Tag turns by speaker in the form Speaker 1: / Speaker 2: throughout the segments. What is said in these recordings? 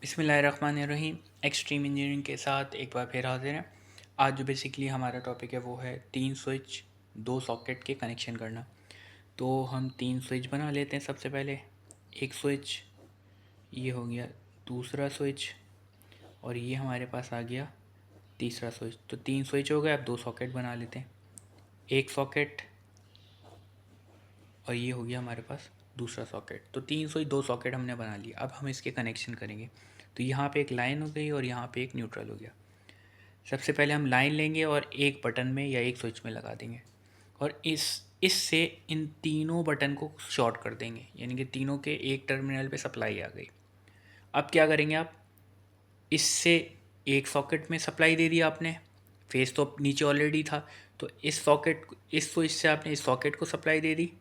Speaker 1: बिस्मिल्लाहिर्रहमानिर्रहीम। Extreme engineering के साथ एक बार फिर हाजिर हैं। आज जो बेसिकली हमारा टॉपिक है वो है 3 स्विच 2 सॉकेट के कनेक्शन करना। तो हम 3 स्विच बना लेते हैं। सबसे पहले एक स्विच, ये हो गया दूसरा स्विच, और ये हमारे पास आ गया तीसरा स्विच। तो 3 स्विच हो गए। अब 2 सॉकेट बना लेते हैं। एक सॉकेट, और ये हो गया हमारे पास दूसरा सॉकेट। तो 3 स्विच 2 सॉकेट हमने बना लिया। अब हम इसके कनेक्शन करेंगे। तो यहाँ पे एक लाइन हो गई और यहाँ पे एक न्यूट्रल हो गया। सबसे पहले हम लाइन लेंगे और एक बटन में या एक स्विच में लगा देंगे, और इससे इन तीनों बटन को शॉर्ट कर देंगे, यानी कि तीनों के एक टर्मिनल पे सप्लाई आ गई। अब क्या करेंगे आप, इससे एक सॉकेट में सप्लाई दे दिया आपने, फेस तो नीचे ऑलरेडी था, तो इस स्विच से आपने इस सॉकेट को सप्लाई दे दी,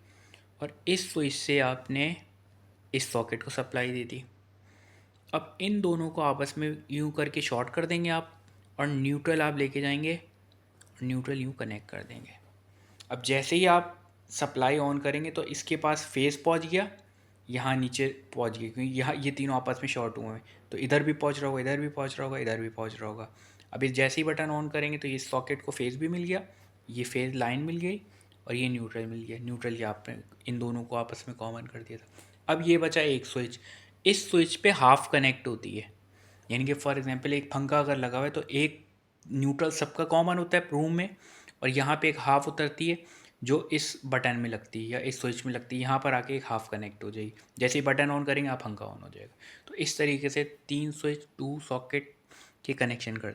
Speaker 1: और इस स्विच से आपने इस सॉकेट को सप्लाई दे दी। अब इन दोनों को आपस में यूँ करके शॉर्ट कर देंगे आप, और न्यूट्रल आप लेके जाएंगे, न्यूट्रल यूँ कनेक्ट कर देंगे। अब जैसे ही आप सप्लाई ऑन करेंगे तो इसके पास फेस पहुंच गया, यहाँ नीचे पहुंच गया, क्योंकि यहाँ ये तीनों आपस में शॉर्ट हुए हैं। तो इधर भी पहुंच रहा होगा, इधर भी पहुंच रहा होगा, इधर भी पहुंच रहा होगा। अब इस जैसे ही बटन ऑन करेंगे तो ये सॉकेट को फेस भी मिल गया, ये फेस लाइन मिल गई, और ये न्यूट्रल मिल गया। न्यूट्रल ये आपने इन दोनों को आपस में कॉमन कर दिया था। अब ये बचा एक स्विच। इस स्विच पे हाफ कनेक्ट होती है, यानी कि फॉर एग्जांपल एक पंखा अगर लगा हुआ है तो एक न्यूट्रल सबका कॉमन होता है रूम में, और यहाँ पे एक हाफ उतरती है जो इस बटन में लगती है या इस स्विच में लगती है। यहाँ पर आके एक हाफ कनेक्ट हो जाएगी। जैसे ही बटन ऑन करेंगे आप पंखा ऑन हो जाएगा। तो इस तरीके से 3 स्विच 2 सॉकेट के कनेक्शन कर